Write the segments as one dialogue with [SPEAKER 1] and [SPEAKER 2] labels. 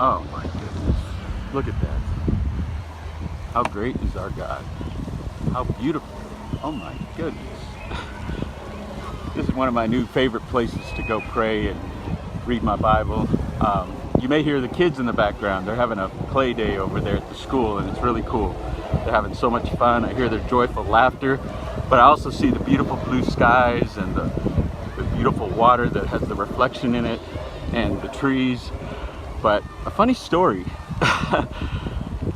[SPEAKER 1] Oh my goodness. Look at that. How great is our God? How beautiful. Oh my goodness. This is one of my new favorite places to go pray and read my Bible. You may hear the kids in the background. They're having a play day over there at the school, and it's really cool. They're having so much fun. I hear their joyful laughter, but I also see the beautiful blue skies and the beautiful water that has the reflection in it and the trees. But a funny story.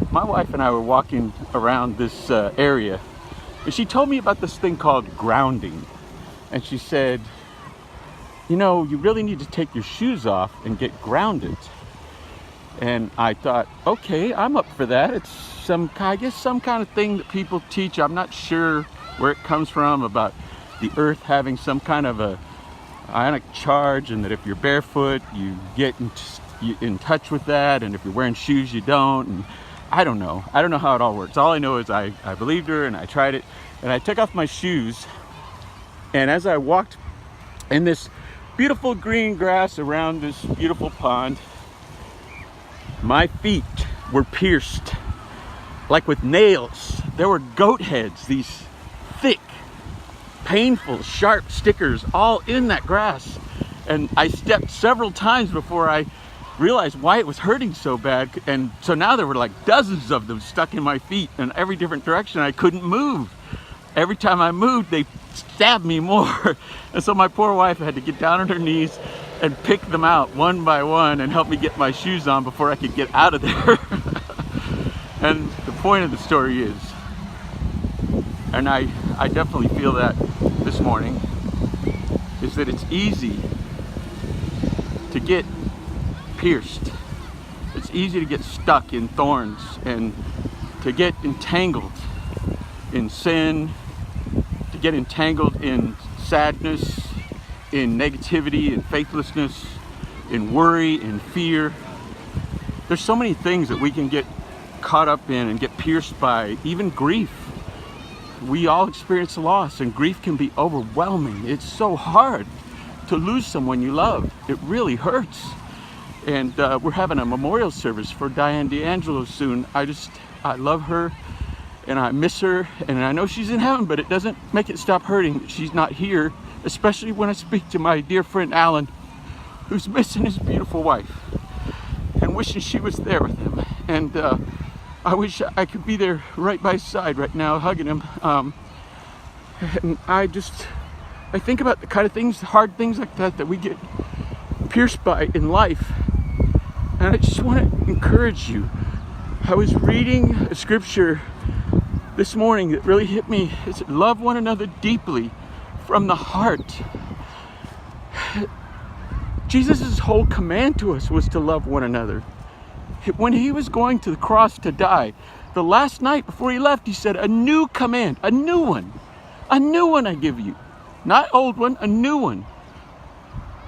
[SPEAKER 1] My wife and I were walking around this area, and she told me about this thing called grounding. And she said, you know, you really need to take your shoes off and get grounded. And I thought, okay, I'm up for that. It's I guess some kind of thing that people teach. I'm not sure where it comes from, about the earth having some kind of a ionic charge, and that if you're barefoot, you get in touch with that, and if you're wearing shoes, you don't. And I don't know how it all works. All I know is I believed her, and I tried it, and I took off my shoes, and as I walked in this beautiful green grass around this beautiful pond, my feet were pierced like with nails. There were goat heads, these thick, painful, sharp stickers all in that grass. And I stepped several times before I realized why it was hurting so bad. And so now there were like dozens of them stuck in my feet in every different direction. I couldn't move. Every time I moved, they stabbed me more. And so my poor wife had to get down on her knees and pick them out one by one and help me get my shoes on before I could get out of there. And the point of the story is, and I definitely feel that this morning, is that it's easy to get pierced. It's easy to get stuck in thorns and to get entangled in sin, to get entangled in sadness, in negativity, in faithlessness, in worry, in fear. There's so many things that we can get caught up in and get pierced by, even grief. We all experience loss, and grief can be overwhelming. It's so hard to lose someone you love. It really hurts. And we're having a memorial service for Diane D'Angelo soon. I love her, and I miss her, and I know she's in heaven, but it doesn't make it stop hurting that she's not here, especially when I speak to my dear friend Alan, who's missing his beautiful wife and wishing she was there with him. And I wish I could be there right by his side right now, hugging him. And I think about the kind of things, hard things like that we get pierced by in life. And I just want to encourage you. I was reading a scripture this morning that really hit me. It said, love one another deeply from the heart. Jesus' whole command to us was to love one another. When he was going to the cross to die, the last night before he left, he said, a new command, a new one I give you. Not old one, a new one.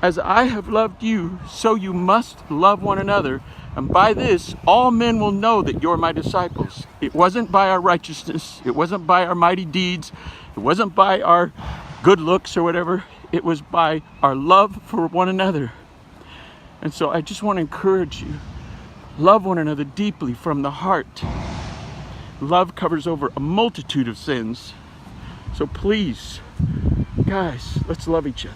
[SPEAKER 1] As I have loved you, so you must love one another. And by this, all men will know that you're my disciples. It wasn't by our righteousness. It wasn't by our mighty deeds. It wasn't by our good looks or whatever. It was by our love for one another. And so I just want to encourage you. Love one another deeply from the heart. Love covers over a multitude of sins. So please, guys, let's love each other.